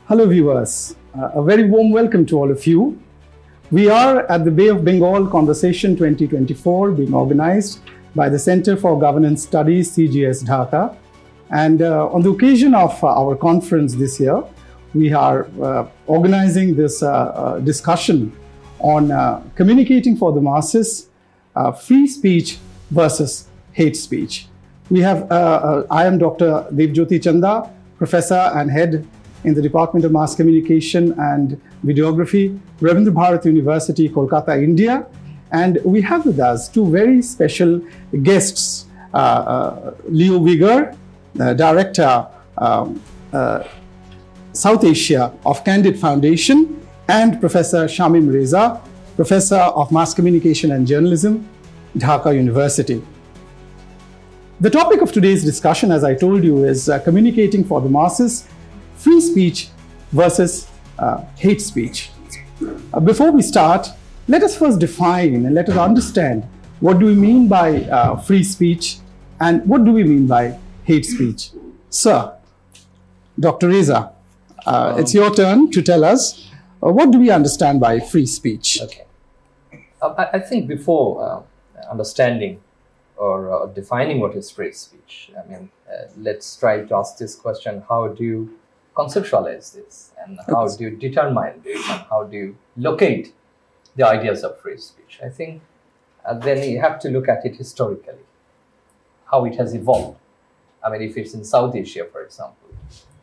Hello viewers, a very warm welcome to all of you. We are at the Bay of Bengal Conversation 2024 being organized by the Center for Governance Studies, CGS Dhaka. And on the occasion of our conference this year, we are organizing this discussion on communicating for the masses, free speech versus hate speech. We have, I am Dr. Debjyoti Chanda, Professor and Head in the Department of Mass Communication and Videography, Rabindra Bharati University, Kolkata, India. And we have with us two very special guests, Leo Wigger, Director, South Asia of Candid Foundation, and Professor ShameemReza, Professor of Mass Communication and Journalism, Dhaka University. The topic of today's discussion, as I told you, is communicating for the masses, free speech versus hate speech. Before we start, let us first define and let us understand what do we mean by free speech and what do we mean by hate speech. Sir, Dr. Reza, it's your turn to tell us what do we understand by free speech? Okay. I think before understanding or defining what is free speech, let's try to ask this question: how do you conceptualize this, and how do you determine this, and how do you locate the ideas of free speech? I think then you have to look at it historically, how it has evolved. If it's in South Asia, for example,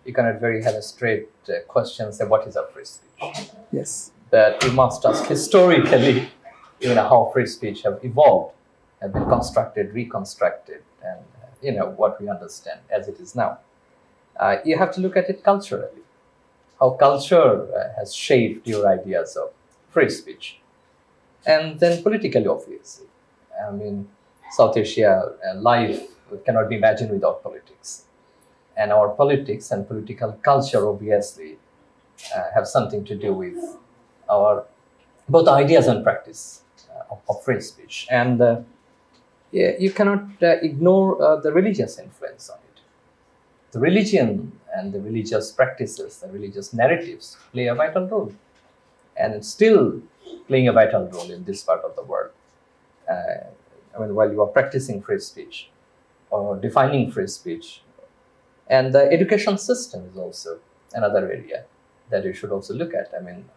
you cannot have a straight question, say what is a free speech? Yes. But you must ask historically, how free speech have evolved, have been constructed, reconstructed, and what we understand as it is now. You have to look at it culturally, how culture has shaped your ideas of free speech. And then politically, obviously. South Asia life cannot be imagined without politics. And our politics and political culture, obviously, have something to do with our both ideas and practice of free speech. And you cannot ignore the religious influence on it. The religion and the religious practices, the religious narratives play a vital role. And it's still playing a vital role in this part of the world. While you are practicing free speech or defining free speech. And the education system is also another area that you should also look at.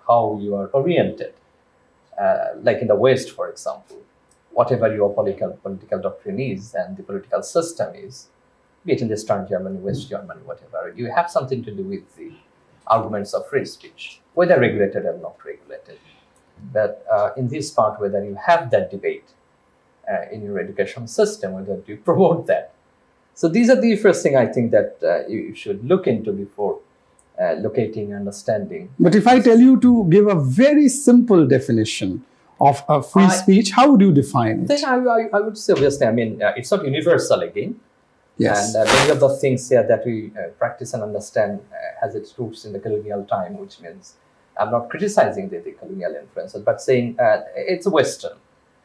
How you are oriented. Like in the West, for example, whatever your political doctrine is and the political system is, be it in Eastern Germany, West Germany, whatever, you have something to do with the arguments of free speech, whether regulated or not regulated. But in this part, whether you have that debate in your education system, whether you promote that. So these are the first thing I think that you should look into before locating, understanding. But if I tell you to give a very simple definition of free speech, how would you define it? Then I would say, obviously, it's not universal again. Yes. And many of the things here that we practice and understand has its roots in the colonial time, which means I'm not criticizing the colonial influences, but saying it's Western.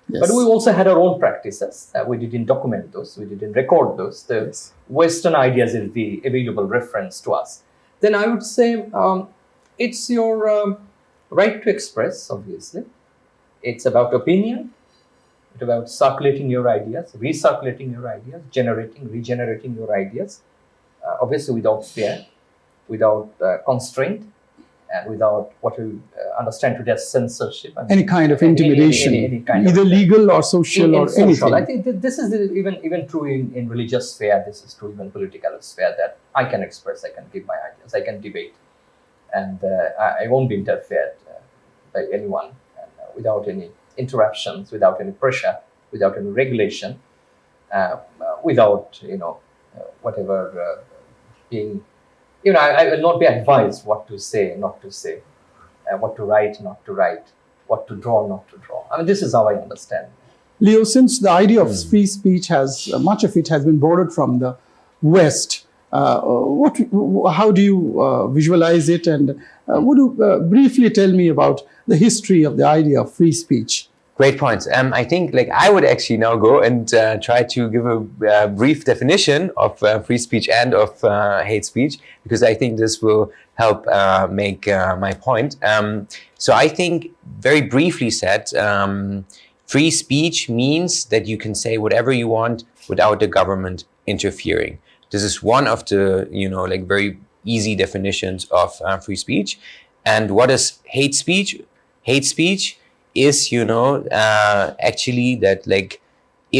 Yes. But we also had our own practices. We didn't document those. We didn't record those. The Western ideas is the available reference to us. Then I would say it's your right to express, obviously. It's about opinion. It's about circulating your ideas, recirculating your ideas, regenerating your ideas, obviously without fear, without constraint, and without what we understand today as censorship. Any kind of intimidation, any kind either legal or social or anything. I think this is even true in religious sphere. This is true even political sphere, that I can express, I can give my ideas, I can debate, and I won't be interfered by anyone, and without any interruptions, without any pressure, without any regulation, without whatever being, I will not be advised what to say, not to say, what to write, not to write, what to draw, not to draw. This is how I understand. Leo, since the idea of free speech much of it has been borrowed from the West, how do you visualize it, and would you briefly tell me about the history of the idea of free speech? Great points. I think I would actually now go and try to give a brief definition of free speech and of hate speech, because I think this will help make my point. So I think, very briefly said, free speech means that you can say whatever you want without the government interfering. This is one of the, like very easy definitions of free speech. And what is hate speech? Hate speech is, actually that, like,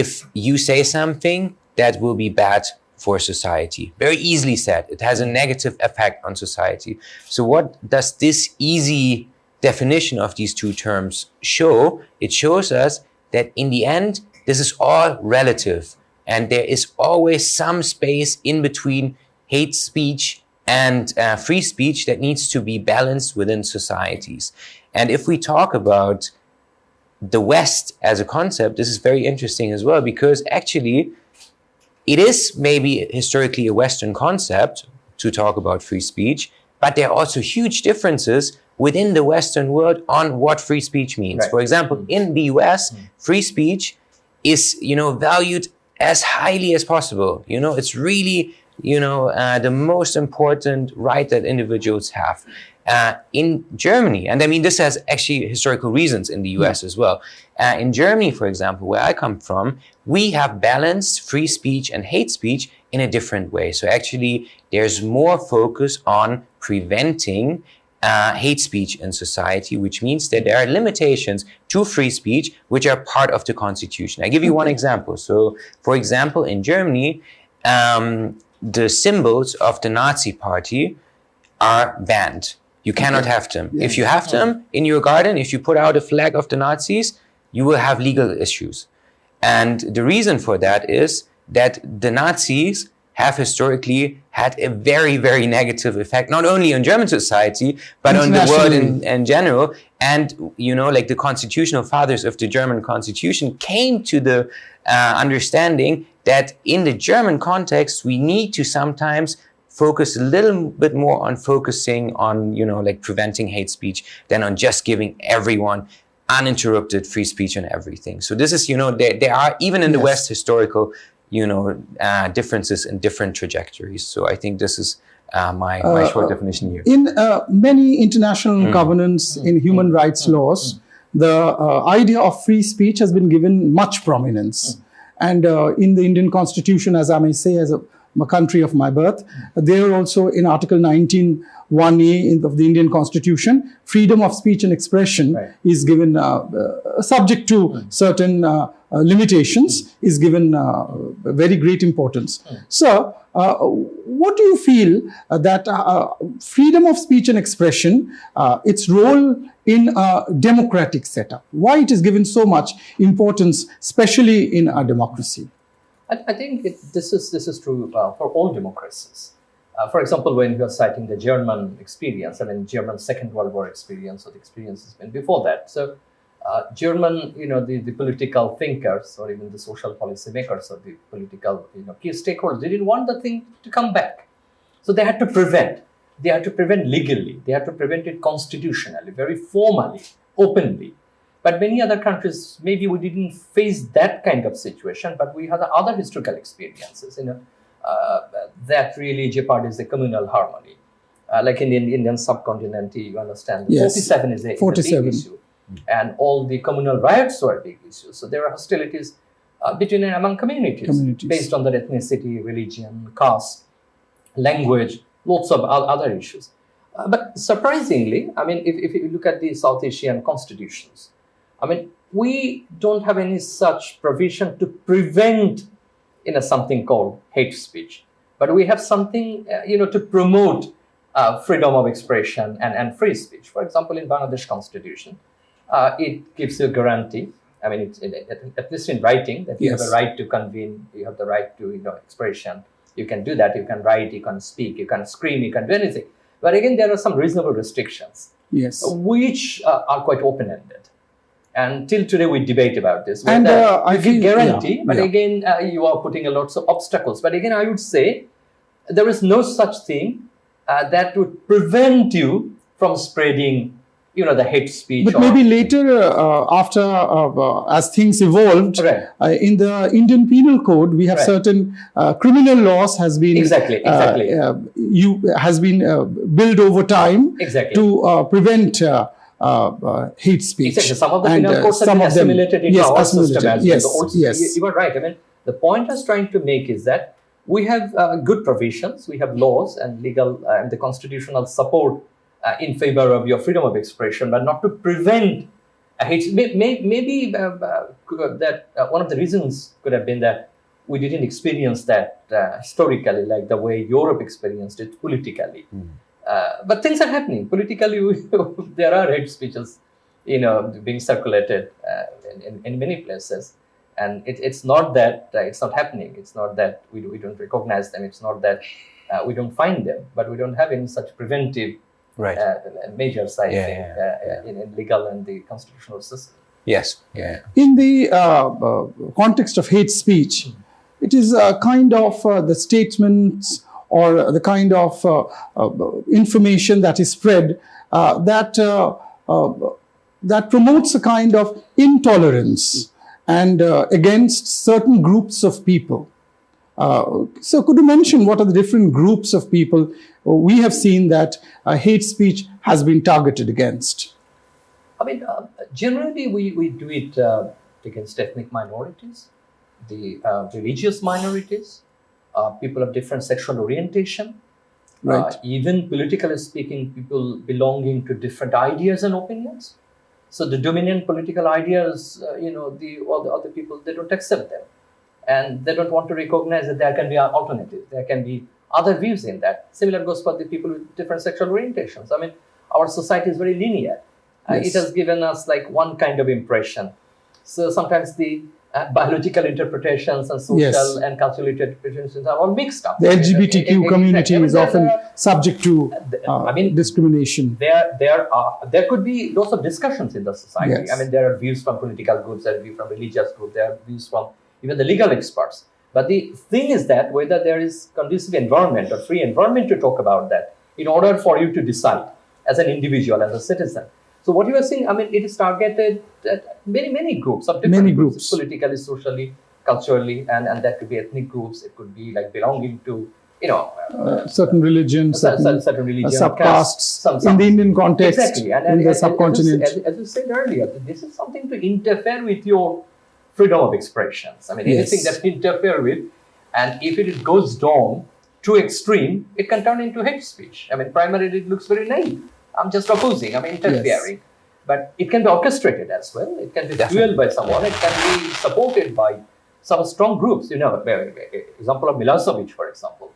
if you say something that will be bad for society. Very easily said. It has a negative effect on society. So what does this easy definition of these two terms show? It shows us that in the end, this is all relative. And there is always some space in between hate speech and free speech that needs to be balanced within societies. And if we talk about the West as a concept, this is very interesting as well, because actually it is maybe historically a Western concept to talk about free speech, but there are also huge differences within the Western world on what free speech means. Right. For example, in the US, free speech is, valued as highly as possible. It's really, the most important right that individuals have. In Germany, and I mean, this has actually historical reasons in the US as well. In Germany, for example, where I come from, we have balanced free speech and hate speech in a different way. So actually, there's more focus on preventing hate speech in society, which means that there are limitations to free speech, which are part of the constitution. I give you one example. So, for example, in Germany, the symbols of the Nazi party are banned. You cannot have them. If you have them in your garden, if you put out a flag of the Nazis, you will have legal issues. And the reason for that is that the Nazis have historically had a very, very negative effect, not only on German society, but on the world in general. And, like the constitutional fathers of the German constitution came to the understanding that in the German context, we need to sometimes focus a little bit more on focusing on, like preventing hate speech than on just giving everyone uninterrupted free speech on everything. So this is, there are, even in the West, historical, differences in different trajectories. So I think this is my short definition here. In many international covenants in human rights laws, the idea of free speech has been given much prominence. And in the Indian Constitution, as I may say, as a country of my birth, there also in Article 19, 1A of the Indian Constitution, freedom of speech and expression is given, subject to certain limitations, is given very great importance. So, what do you feel that freedom of speech and expression, its role in a democratic setup? Why it is given so much importance, especially in a democracy? I think this is true for all democracies. For example, when you are citing the German experience, German Second World War experience, or the experiences before that. So, German, the political thinkers, or even the social policy makers, or the political, key stakeholders, they didn't want the thing to come back. So they had to prevent. They had to prevent legally. They had to prevent it constitutionally, very formally, openly. But many other countries, maybe we didn't face that kind of situation, but we had other historical experiences, that really jeopardized the communal harmony. Like in the Indian subcontinent, you understand, 47 is a big issue. And all the communal riots were a big issue. So there are hostilities between and among communities based on their ethnicity, religion, caste, language, lots of other issues. But surprisingly, if you look at the South Asian constitutions, we don't have any such provision to prevent, something called hate speech. But we have something, to promote freedom of expression and free speech. For example, in Bangladesh Constitution, it gives you a guarantee. At least in writing, that you have a right to convene, you have the right to, expression. You can do that. You can write, you can speak, you can scream, you can do anything. But again, there are some reasonable restrictions, which are quite open-ended. And till today, we debate about this. And I give guarantee, but again, you are putting a lot of obstacles. But again, I would say there is no such thing that would prevent you from spreading the hate speech. But maybe later, after as things evolved, Right. In the Indian Penal Code, we have Right. certain criminal laws has been Exactly. has been built over time Exactly. to prevent hate speech. Exactly. Some of the And, penal codes have some been of them- assimilated into yes, our assimilated. system as Yes, well. The old, yes. You are right. I mean, the point I was trying to make is that we have good provisions, we have laws and legal and the constitutional support in favor of your freedom of expression, but not to prevent a hate. Maybe that one of the reasons could have been that we didn't experience that historically, like the way Europe experienced it politically. But things are happening politically. There are hate speeches, being circulated in many places, and it's not that it's not happening. It's not that we don't recognize them. It's not that we don't find them, but we don't have any such preventive Right. measures, I Yeah, think, in legal and the constitutional system. Yes. Yeah. In the context of hate speech, it is a kind of the statements or the kind of information that is spread that promotes a kind of intolerance and against certain groups of people. So could you mention what are the different groups of people we have seen that hate speech has been targeted against? I mean, generally we do it against ethnic minorities, the religious minorities, people of different sexual orientation, Right. even politically speaking, people belonging to different ideas and opinions. So the dominant political ideas, all the other people, they don't accept them. And they don't want to recognize that there can be an alternative. There can be other views in that. Similar goes for the people with different sexual orientations. I mean, our society is very linear. Yes. It has given us like one kind of impression. So sometimes the biological interpretations and social Yes. and cultural interpretations are all mixed up. The LGBTQ community is often subject to discrimination. There could be lots of discussions in the society. Yes. I mean, there are views from political groups, there are views from religious groups, there are views from even the legal experts. But the thing is that whether there is conducive environment or free environment to talk about that in order for you to decide as an individual, as a citizen. So what you are saying, I mean, it is targeted at many groups of different Many groups. politically, socially, culturally, and that could be ethnic groups. It could be like belonging to, Certain religions, certain religion, subcastes some- in the Indian context, exactly, in the subcontinent. As you said earlier, this is something to interfere with your freedom of expressions. I mean, Yes. anything that interfere with, and if it goes down too extreme, it can turn into hate speech. I mean, primarily it looks very naive. I'm just opposing, I'm interfering. But it can be orchestrated as well. It can be fueled by someone. It can be supported by some strong groups. Example of Milosevic, for example.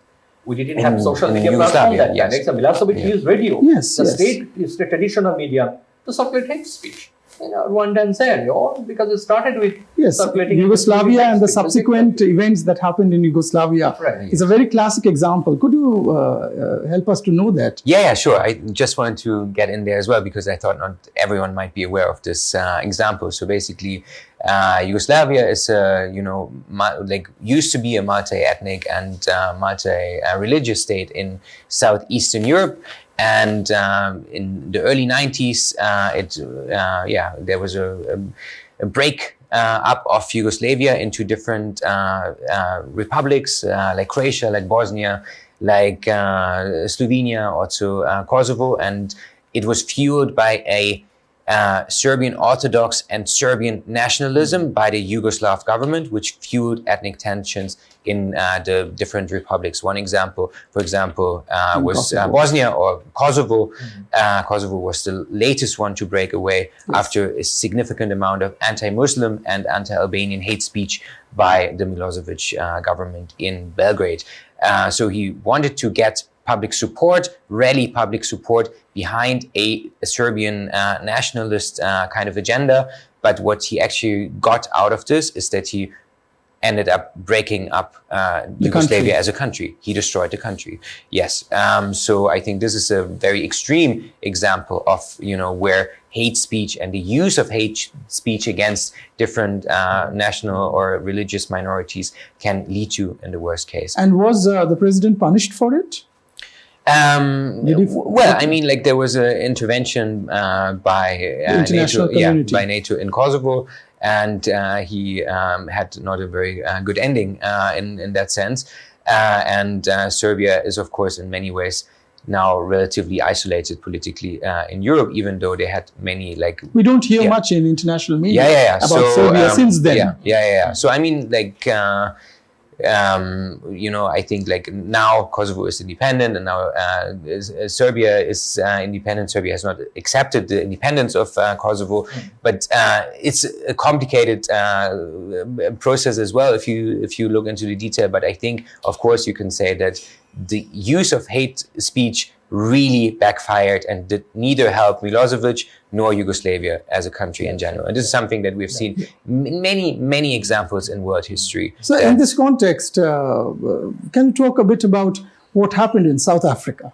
We didn't have social media platform that time. So Milosevic used radio, Yes, the yes. state is the traditional media, to circulate hate speech. Rwanda and Syria, because it started with Yes, circulating Yugoslavia and the hate speech. subsequent events that happened in Yugoslavia Right. is a very classic example. Could you help us to know that? Yeah, sure. I just wanted to get in there as well because I thought not everyone might be aware of this example. So basically, Yugoslavia is used to be a multi-ethnic and multi-religious state in southeastern Europe. And in the early 90s, there was a break up of Yugoslavia into different republics like Croatia, like Bosnia, like Slovenia, also Kosovo, and it was fueled by a Serbian Orthodox and Serbian nationalism by the Yugoslav government, which fueled ethnic tensions in the different republics. One example, for example, was Bosnia or Kosovo. Kosovo was the latest one to break away after a significant amount of anti-Muslim and anti-Albanian hate speech by the Milosevic government in Belgrade. So he wanted to get public support, rally public support behind a Serbian nationalist kind of agenda. But what he actually got out of this is that he ended up breaking up Yugoslavia as a country. He destroyed the country. Yes. So I think this is a very extreme example of, where hate speech and the use of hate speech against different national or religious minorities can lead to in the worst case. And was the president punished for it? Well, I mean, like there was an intervention by international NATO, community. by NATO in Kosovo, and he had not a very good ending in that sense. And Serbia is, of course, in many ways now relatively isolated politically in Europe, even though they had many like. We don't hear much in international media about so, Serbia since then. So I mean, like. You know, I think like now Kosovo is independent, and now Serbia is independent. Serbia has not accepted the independence of Kosovo, but it's a complicated process as well if you look into the detail. But I think, of course, you can say that the use of hate speech really backfired and did neither help Milosevic nor Yugoslavia as a country in general. And this is something that we've seen in many examples in world history. So in this context, can you talk a bit about what happened in South Africa?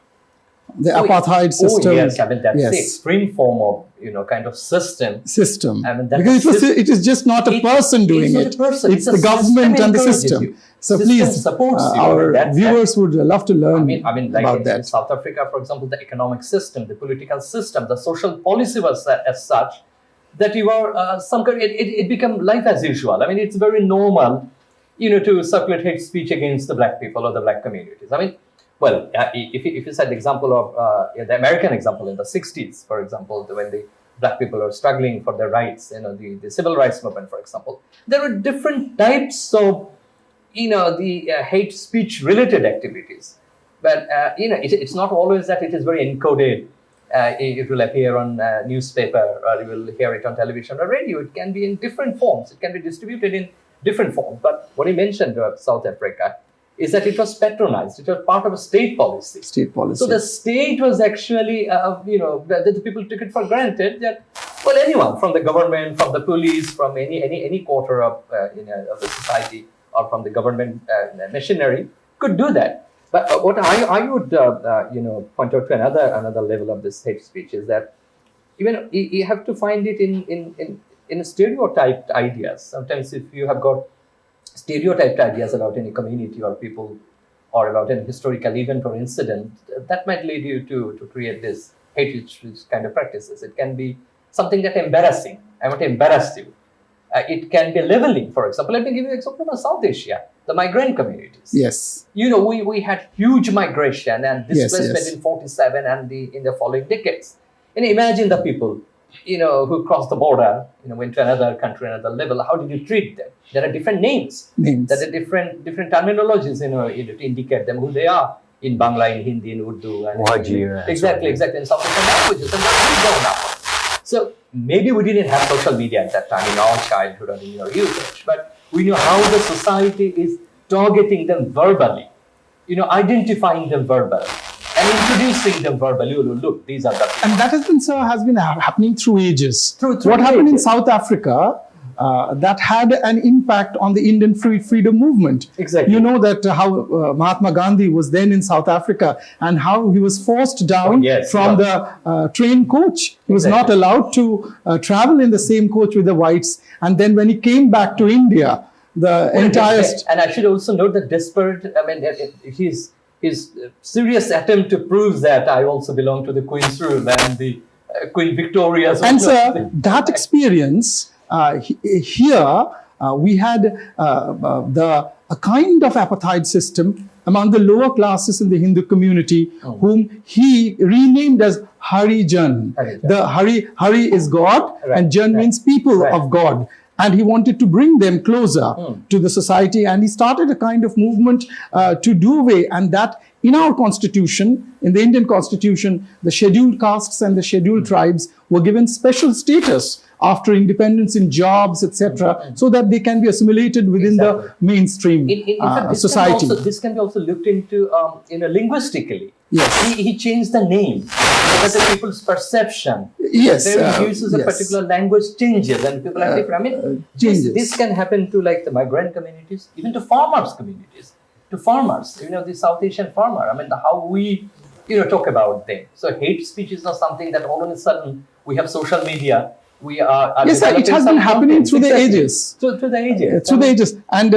The apartheid system. Oh, yes, I mean, that's the extreme form of, kind of system. I mean, because it is just not a person doing it. It's the government and the system. So please, our viewers would love to learn about that. In South Africa, for example, the economic system, the political system, the social policy was as such that you are it became life as usual. I mean, it's very normal, to circulate hate speech against the black people or the black communities. I mean, well, if you said the example of the American example in the 60s, for example, when the black people are struggling for their rights, the civil rights movement, for example, there are different types of, the hate speech related activities. But, it's not always that it is very encoded. It will appear on newspaper, or you will hear it on television or radio. It can be in different forms. It can be distributed in different forms. But what he mentioned about South Africa is that it was patronized. It was part of a state policy. So the state was actually, the people took it for granted that, well, anyone from the government, from the police, from any quarter of the society or from the government machinery could do that. But what I would, point out to another level of this hate speech is that even you have to find it in stereotyped ideas. Sometimes if you have got stereotyped ideas about any community or people or about any historical event or incident, that might lead you to create this hate speech kind of practices. It can be something that embarrassing. I want to embarrass you. It can be leveling, for example. Let me give you an example of South Asia, the migrant communities. Yes. We had huge migration and displacement in 47 and in the following decades. And imagine the people, who crossed the border, went to another country, another level. How did you treat them? There are different names. There are different terminologies, to indicate them who they are in Bangla, in Hindi, in Urdu. And exactly, in South Asian languages. And that's really grown up. So maybe we didn't have social media at that time in our childhood or in our youth, but we know how the society is targeting them verbally, identifying them verbally. And introducing them verbally. Look, these are the people. And that has been happening through ages. What happened in South Africa, that had an impact on the Indian freedom movement. Exactly. You know that how Mahatma Gandhi was then in South Africa and how he was forced down from the train coach. He was not allowed to travel in the same coach with the whites. And then when he came back to India, And I should also note that desperate, his serious attempt to prove that I also belong to the Queen's room and the Queen Victoria's. And so that experience here, we had a kind of apartheid system among the lower classes in the Hindu community, whom he renamed as Harijan. The Hari is God, and Jan means people of God. And he wanted to bring them closer to the society. And he started a kind of movement to do away. And that in our constitution, in the Indian constitution, the scheduled castes and the scheduled tribes were given special status after independence in jobs, etc., so that they can be assimilated within the mainstream in fact, society. This can be also looked into linguistically. Yes. He changed the name so that the people's perception. Yes. He uses a particular language changes and people are different. This can happen to like the migrant communities, even to farmers communities, to farmers, the South Asian farmer. How we, talk about them. So hate speech is not something that all of a sudden we have social media. We are yes, it has been happening through the ages. Through the ages. Through the ages. And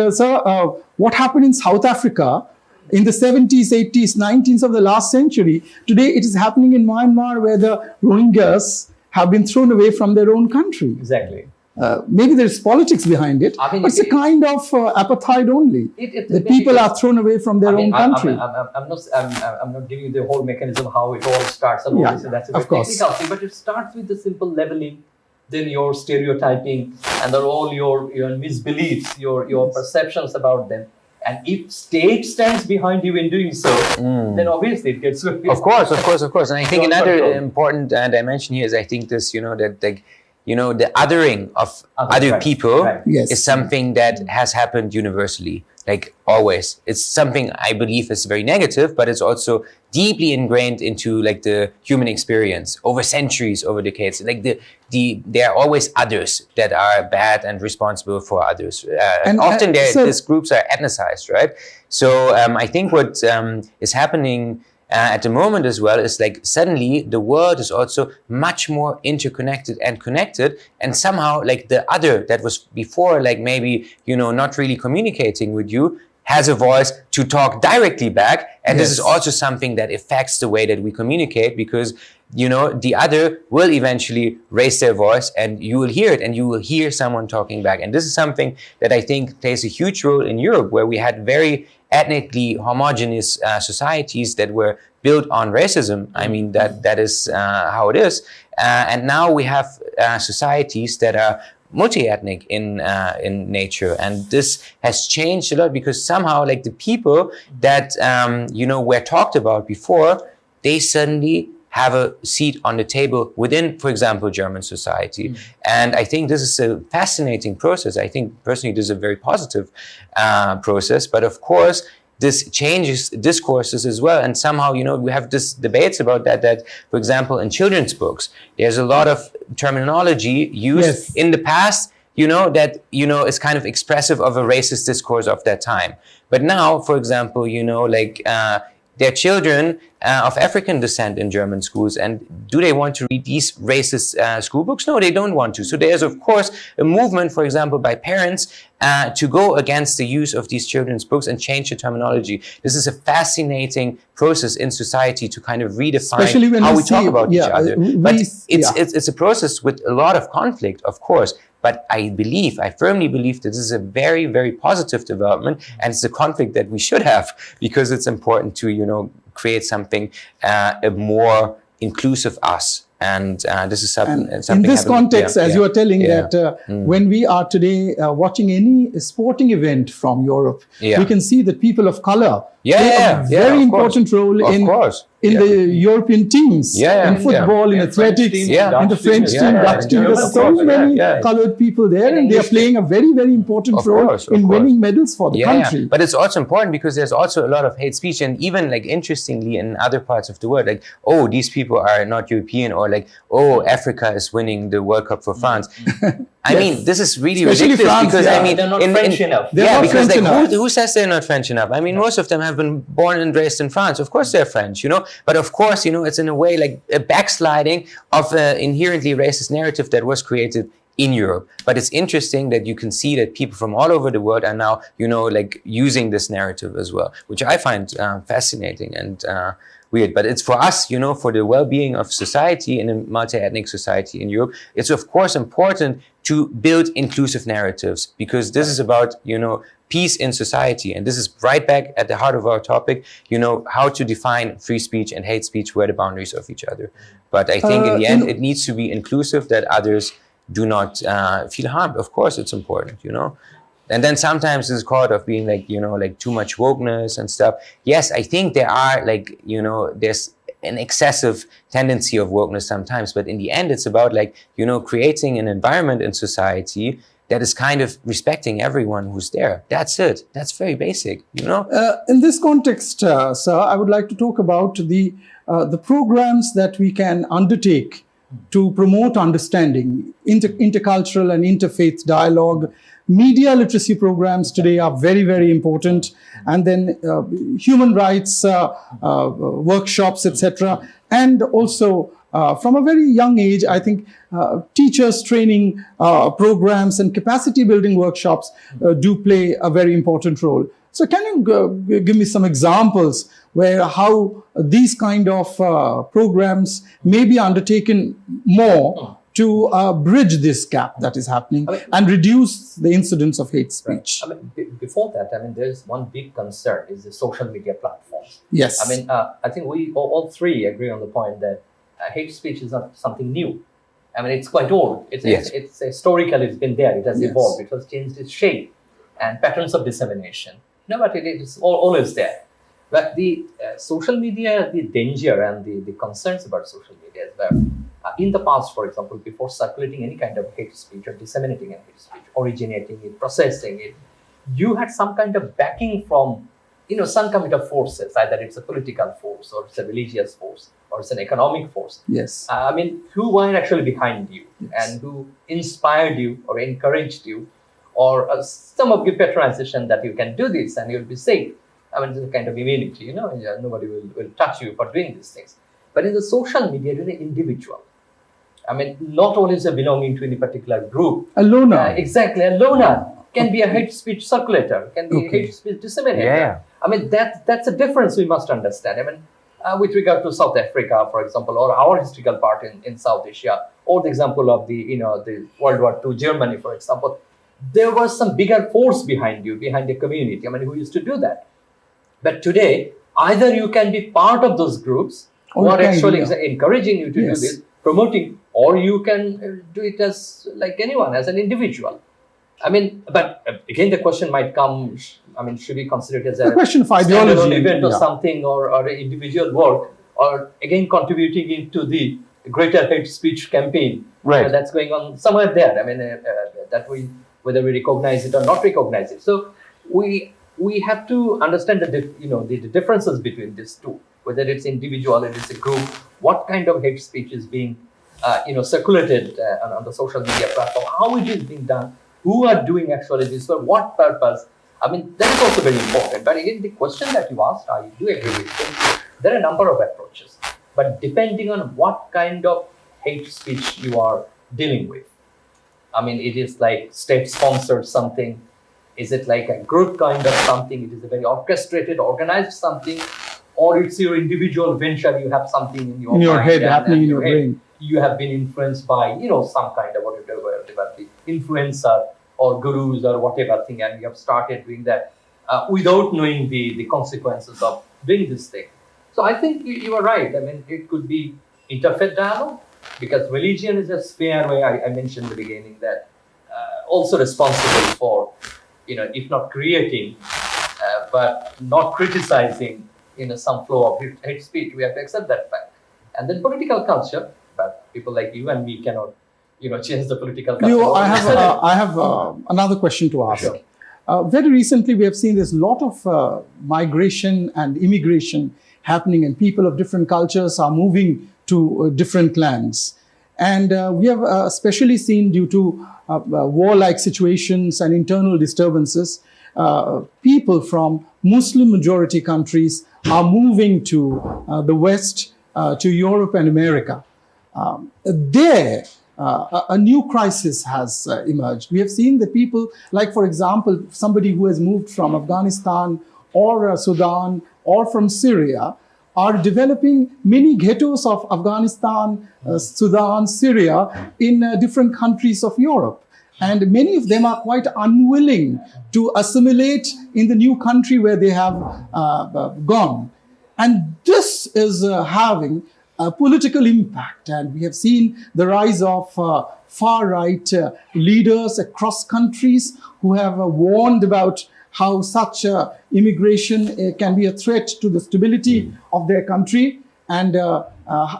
what happened in South Africa, in the 70s, 80s, 90s of the last century. Today, it is happening in Myanmar, where the Rohingyas have been thrown away from their own country. Exactly. Maybe there's politics behind it, I mean, but it's a kind of apartheid only. The people are thrown away from their own country. I'm not giving you the whole mechanism how it all starts and all this, and that's a very technical thing, but it starts with the simple leveling, then your stereotyping, and then all your misbeliefs, your perceptions about them. And if state stands behind you in doing so, then obviously it gets... Of course. And I think another important dimension here is, I think this, that like, the othering of other people is something that has happened universally, like always. It's something I believe is very negative, but it's also deeply ingrained into like the human experience over centuries, over decades. Like there are always others that are bad and responsible for others. And often these groups are ethnicized, right? So I think what is happening at the moment as well is like suddenly the world is also much more interconnected and connected, and somehow like the other that was before like maybe not really communicating with you has a voice to talk directly back, and this is also something that affects the way that we communicate, because the other will eventually raise their voice and you will hear it, and you will hear someone talking back. And this is something that I think plays a huge role in Europe, where we had very ethnically homogeneous societies that were built on racism. I mean, that is how it is. And now we have societies that are multi-ethnic in nature, and this has changed a lot, because somehow like the people that were talked about before, they suddenly have a seat on the table within, for example, German society. And I think this is a fascinating process. I think personally this is a very positive process, but of course this changes discourses as well. And somehow, we have this debates about that, for example, in children's books, there's a lot of terminology used in the past, that, is kind of expressive of a racist discourse of that time. But now, for example, there are children of African descent in German schools, and do they want to read these racist school books? No, they don't want to. So there's, of course, a movement, for example, by parents to go against the use of these children's books and change the terminology. This is a fascinating process in society to kind of redefine how we talk about each other. But it's a process with a lot of conflict, of course. But I firmly believe that this is a very, very positive development, and it's a conflict that we should have, because it's important to, create something, a more inclusive us. And this is something. In this context, as you are telling, that when we are today watching any sporting event from Europe, we can see that people of color play a very important role in the European teams, in football, in athletics, in the French team, Dutch team. There's so many colored people there, and they are playing a very, very important role in winning medals for the country. But it's also important because there's also a lot of hate speech, and even like interestingly in other parts of the world, like, oh, these people are not European, or like, oh, Africa is winning the World Cup for France. I mean, this is really ridiculous, France, because I mean, they're not French enough. Because like, who says they're not French enough? I mean, most of them have been born and raised in France. Of course they're French, But of course, it's in a way like a backsliding of an inherently racist narrative that was created in Europe. But it's interesting that you can see that people from all over the world are now, like using this narrative as well, which I find fascinating and weird. But it's for us, for the well-being of society in a multi-ethnic society in Europe, it's of course important to build inclusive narratives, because this is about, peace in society. And this is right back at the heart of our topic, how to define free speech and hate speech, where the boundaries of each other. But I think in the end, it needs to be inclusive, that others do not feel harmed. Of course, it's important, And then sometimes it's called of being like, like too much wokeness and stuff. Yes, I think there are like, there's an excessive tendency of wokeness sometimes, but in the end, it's about like, creating an environment in society that is kind of respecting everyone who's there. That's it. That's very basic, In this context, sir, I would like to talk about the programs that we can undertake to promote understanding, intercultural and interfaith dialogue. Media literacy programs today are very, very important. And then human rights workshops, etc. And also from a very young age, I think teachers training programs and capacity building workshops do play a very important role. So can you give me some examples where how these kind of programs may be undertaken more to bridge this gap that is happening and reduce the incidence of hate speech? Right. I mean, before that, I mean, there's one big concern is the social media platforms. Yes. I mean, I think we all three agree on the point that hate speech is not something new. I mean, it's quite old. It's historically, it's been there. It has evolved. It has changed its shape and patterns of dissemination. No, but it is always there. But the social media, the danger and the concerns about social media is that in the past, for example, before circulating any kind of hate speech or disseminating any hate speech, originating it, processing it, you had some kind of backing from, some kind of forces, either it's a political force or it's a religious force or it's an economic force. Yes. I mean, who were actually behind you and who inspired you or encouraged you or some of your patronization that you can do this and you'll be safe. I mean, it's a kind of immunity, nobody will touch you for doing these things. But in the social media, you're an individual. I mean, not always belonging to any particular group. A loner. Exactly, a loner can be a hate speech circulator, can be a hate speech disseminator. Yeah. I mean, that's a difference we must understand. I mean, with regard to South Africa, for example, or our historical part in South Asia, or the example of the World War II Germany, for example, there was some bigger force behind you, behind the community. I mean, who used to do that? But today, either you can be part of those groups who are actually encouraging you to do this, promoting, or you can do it as like anyone, as an individual. I mean, but again, the question might come, I mean, should we consider it as a question of ideology event or something, or an individual work, or again, contributing into the greater hate speech campaign that's going on somewhere there. I mean, whether we recognize it or not recognize it. So we have to understand the differences between these two, whether it's individual, it is a group, what kind of hate speech is being circulated on the social media platform, how it is being done, who are doing actually this, for what purpose. I mean, that is also very important. But again, the question that you asked, I do agree with you. There are a number of approaches, but depending on what kind of hate speech you are dealing with. I mean, it is like state-sponsored something. Is it like a group kind of something? It is a very orchestrated, organized something, or it's your individual venture. You have something in your head, happening in your brain. You have been influenced by, some kind of whatever the influencer or gurus or whatever thing, and you have started doing that without knowing the consequences of doing this thing. So I think you are right. I mean, it could be interfaith dialogue, because religion is a sphere where I mentioned in the beginning that also responsible for, if not creating, but not criticizing, some flow of hate speech. We have to accept that fact. And then political culture, but people like you and me cannot, change the political culture. I have another question to ask. Sure. Very recently, we have seen there's a lot of migration and immigration happening, and people of different cultures are moving to different lands. And we have especially seen, due to warlike situations and internal disturbances, people from Muslim majority countries are moving to the West, to Europe and America. A new crisis has emerged. We have seen the people, like, for example, somebody who has moved from Afghanistan or Sudan or from Syria, are developing mini ghettos of Afghanistan, Sudan, Syria in different countries of Europe. And many of them are quite unwilling to assimilate in the new country where they have gone. And this is having a political impact. And we have seen the rise of far-right leaders across countries who have warned about how such immigration can be a threat to the stability of their country. And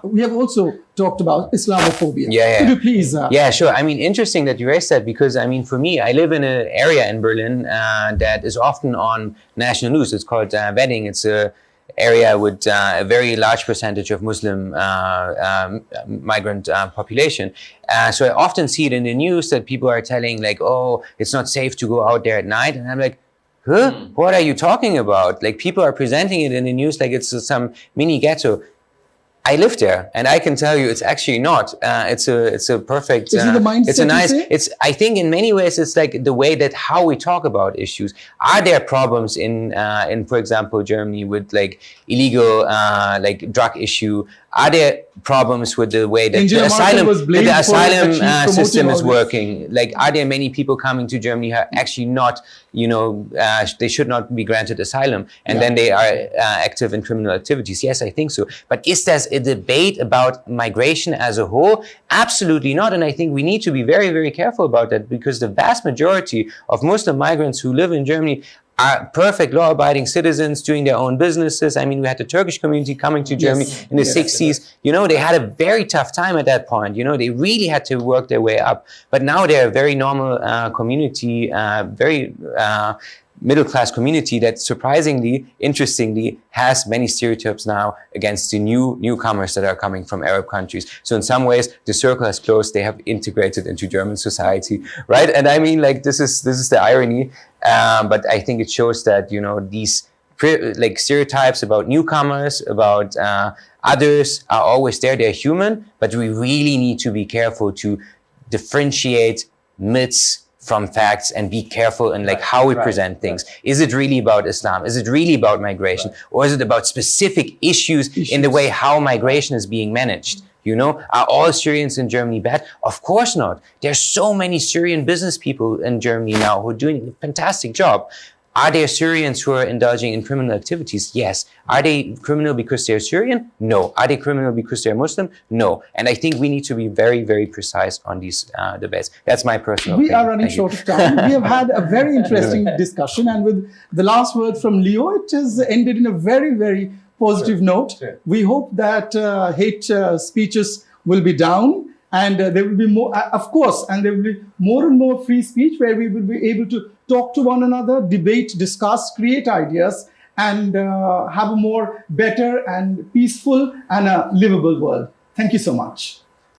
we have also talked about Islamophobia. Could you please? Yeah, sure. I mean, interesting that you raised that, because, I mean, for me, I live in an area in Berlin that is often on national news. It's called Wedding. It's a area with a very large percentage of Muslim migrant population. So I often see it in the news that people are telling, like, oh, it's not safe to go out there at night. And I'm like, huh? What are you talking about? Like, people are presenting it in the news like it's some mini ghetto. I live there, and I can tell you, it's actually not. It's a perfect. Is it the mindset? It's a nice. It's. I think in many ways, it's like the way that how we talk about issues. Are there problems in for example, Germany with like illegal like drug issue? Are there problems with the way that the asylum system is working? Like, are there many people coming to Germany who are actually not, you know, they should not be granted asylum, and then they are active in criminal activities? Yes, I think so. But is there a debate about migration as a whole? Absolutely not. And I think we need to be very, very careful about that, because the vast majority of Muslim migrants who live in Germany are perfect law-abiding citizens doing their own businesses. I mean, we had the Turkish community coming to Germany in the 60s. You know, they had a very tough time at that point. You know, they really had to work their way up. But now they're a very normal community, very middle-class community that surprisingly, interestingly, has many stereotypes now against the newcomers that are coming from Arab countries. So in some ways, the circle has closed. They have integrated into German society, right? And I mean, like, this is the irony. But I think it shows that, you know, these like stereotypes about newcomers, about others are always there. They're human, but we really need to be careful to differentiate myths from facts and be careful in like how we present things. Is it really about Islam? Is it really about migration? Or is it about specific issues in the way how migration is being managed? You know, are all Syrians in Germany bad? Of course not. There's so many Syrian business people in Germany now who are doing a fantastic job. Are there Syrians who are indulging in criminal activities? Yes. Are they criminal because they're Syrian? No. Are they criminal because they're Muslim? No. And I think we need to be very, very precise on these debates. That's my personal opinion. We are running short of time. We have had a very interesting discussion, and with the last word from Leo, it has ended in a very, very positive note. We hope that hate speeches will be down, and there will be more, of course, and there will be more and more free speech where we will be able to talk to one another, debate, discuss, create ideas, and have a more better and peaceful and a livable world. Thank you so much.